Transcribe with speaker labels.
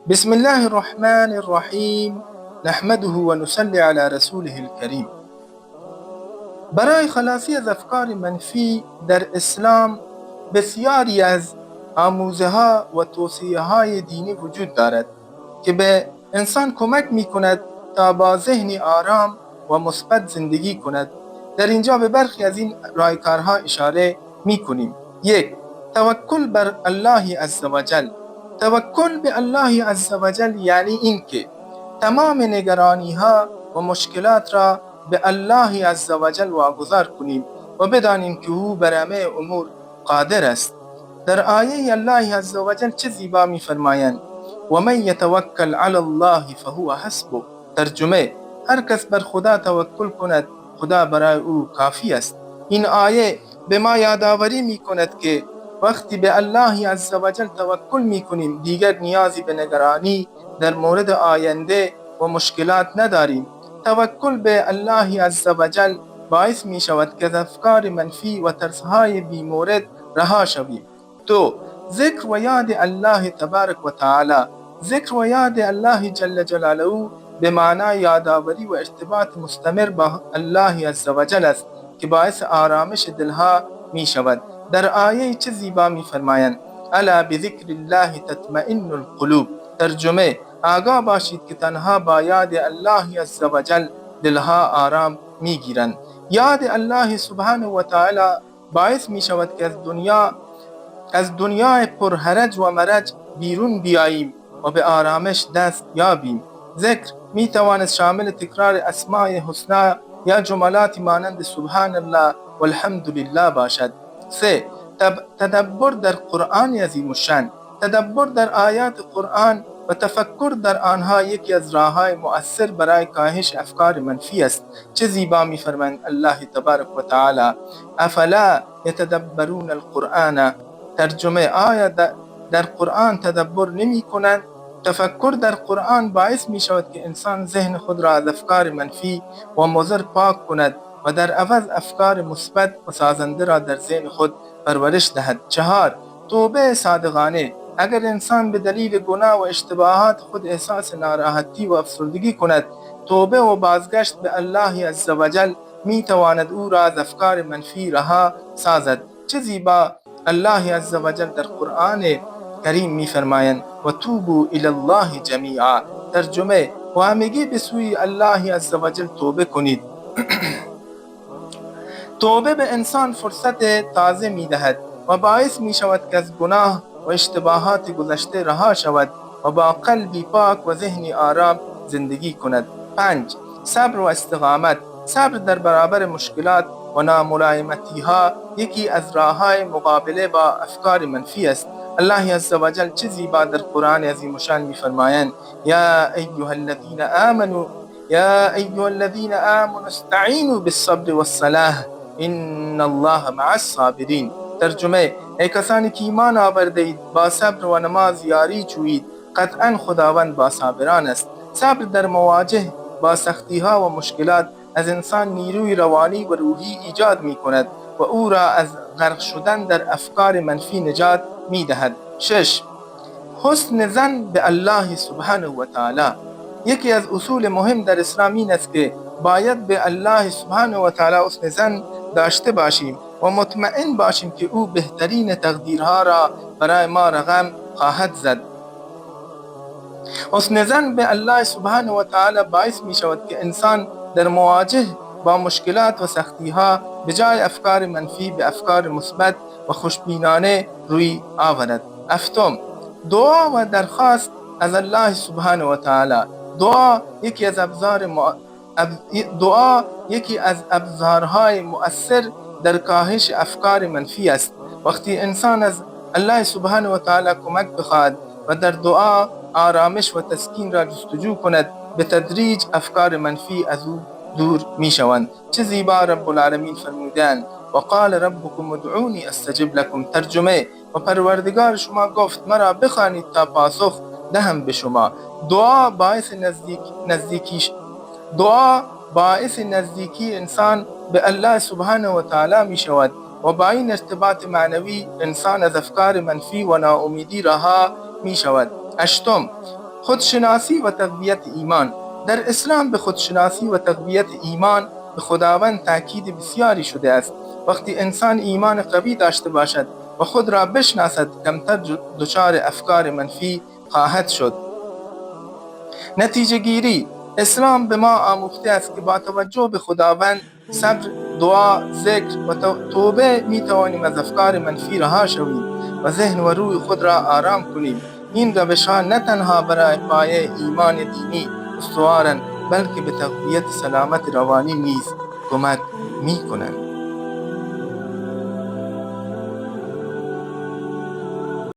Speaker 1: بسم الله الرحمن الرحیم نحمده و نصلی علی رسوله الکریم. برای خلاصی از افکار منفی در اسلام بسیاری از آموزه ها و توصیه های دینی وجود دارد که به انسان کمک می کند تا با ذهنی آرام و مثبت زندگی کند. در اینجا به برخی از این راهکارها اشاره می کنیم. 1. توکل بر الله عزوجل. توکل به الله عزوجل یعنی اینکه تمام نگرانی ها و مشکلات را به الله عزوجل واگذار کنیم و بدانیم که او بر همه امور قادر است. در آیه الله عزوجل چه زیبا می‌فرمایند: و من یتوکل علی الله فهو حسبه. ترجمه: هر کس بر خدا توکل کند خدا برای او کافی است. این آیه به ما یادآوری می‌کند که وقتی به الله عزوجل توکل می‌کنیم دیگر نیازی به نگرانی در مورد آینده و مشکلات نداریم. توکل به الله عزوجل باعث می شود که از افکار منفی و ترسهای بیمورد رها شویم. 2. ذکر و یاد الله تبارک و تعالی. ذکر و یاد الله جل جلاله به معنای یادآوری و ارتباط مستمر با الله عزوجل است که باعث آرامش دلها می شود. در آیه چه زیبا می فرمایند: الا بذکر الله تطمئن القلوب. ترجمه: آگاه باشید که تنها با یاد الله عزوجل دلها آرام میگیرند. یاد الله سبحانه و تعالی باعث می شود که از دنیای پرهرج و مرج بیرون بیاییم و به آرامش دست یابیم. ذکر می تواند شامل تکرار اسماء حسنا یا جملاتی مانند سبحان الله و الحمد لله باشد. 3. تدبر در قرآن عظیم الشان. تدبر در آیات قرآن و تفکر در آنها یکی از راه‌های مؤثر برای کاهش افکار منفی است. چه زیبا می‌فرمایند الله تبارک و تعالی: افلا یتدبرون القرآن. ترجمه: آیا در قرآن تدبر نمی‌کنند؟ تفکر در قرآن باعث می‌شود که انسان ذهن خود را از افکار منفی و مضر پاک کند و در عوض افکار مثبت و سازنده را در ذهن خود پرورش دهد. 4. توبه صادقانه. اگر انسان به دلیل گناه و اشتباهات خود احساس ناراحتی و افسردگی کند، توبه و بازگشت به الله عزوجل می تواند او را از افکار منفی رها سازد. چه زیبا الله عزوجل در قرآن کریم می فرمایند: و توبوا الی الله جمیعا. ترجمه: و همگی به سوی الله عزوجل توبه کنید. توبه به انسان فرصت تازه می دهد و باعث می شود که از گناه و اشتباهات گذشته رها شود و با قلبی پاک و ذهنی آرام زندگی کند. 5. صبر و استقامت. صبر در برابر مشکلات و ناملایمتی ها یکی از راه‌های مقابله با افکار منفی است. الله عزوجل چه زیبا در قرآن عظیم الشان می‌فرمایند: یا ایها الذین آمنوا استعینوا بالصبر والصلاة ان الله مع الصابرین. ترجمه: ای کسانی که ایمان آورده اید با صبر و نماز یاری جویید، قطعا خداوند با صابران است. صبر در مواجه با سختی ها و مشکلات از انسان نیروی روانی و روحی ایجاد می کند و او را از غرق شدن در افکار منفی نجات می دهد. 6. حسن ظن به الله سبحانه و تعالی. یکی از اصول مهم در اسلام این است که باید به الله سبحانه و تعالی حسن ظن داشته باشیم و مطمئن باشیم که او بهترین تقدیرها را برای ما رقم خواهد زد. حسن ظن به الله سبحانه و تعالی باعث می شود که انسان در مواجه با مشکلات و سختی‌ها به جای افکار منفی به افکار مثبت و خوشبینانه روی آورد. 7. دعا و درخواست از الله سبحانه و تعالی. دعا یکی از ابزارهای مؤثر در کاهش افکار منفی است. وقتی انسان از الله سبحانه و تعالی کمک بخواهد و در دعا آرامش و تسکین را جستجو کند، به تدریج افکار منفی از او دور می شوند. چه زیبا رب العالمین فرمودند: و قال ربکم ادعونی استجب لکم. ترجمه: و پروردگار شما گفت مرا بخوانید تا پاسخ دهم به شما. دعا باعث نزدیکی انسان به الله سبحانه و تعالی می شود و با این ارتباط معنوی انسان از افکار منفی و ناامیدی رها می شود. 8. خودشناسی و تقویت ایمان. در اسلام به خودشناسی و تقویت ایمان به خداوند تاکید بسیاری شده است. وقتی انسان ایمان قوی داشته باشد و خود را بشناسد، کمتر دچار افکار منفی خواهد شد. نتیجه گیری: اسلام به ما آموخته است که با توجه به خداوند، صبر، دعا، ذکر و توبه می توانیم از افکار منفی رها شویم و ذهن و روح خود را آرام کنیم. این روش‌ها نه تنها برای پایه ایمان دینی استوارند، بلکه به تقویت سلامت روانی نیز کمک می کنند.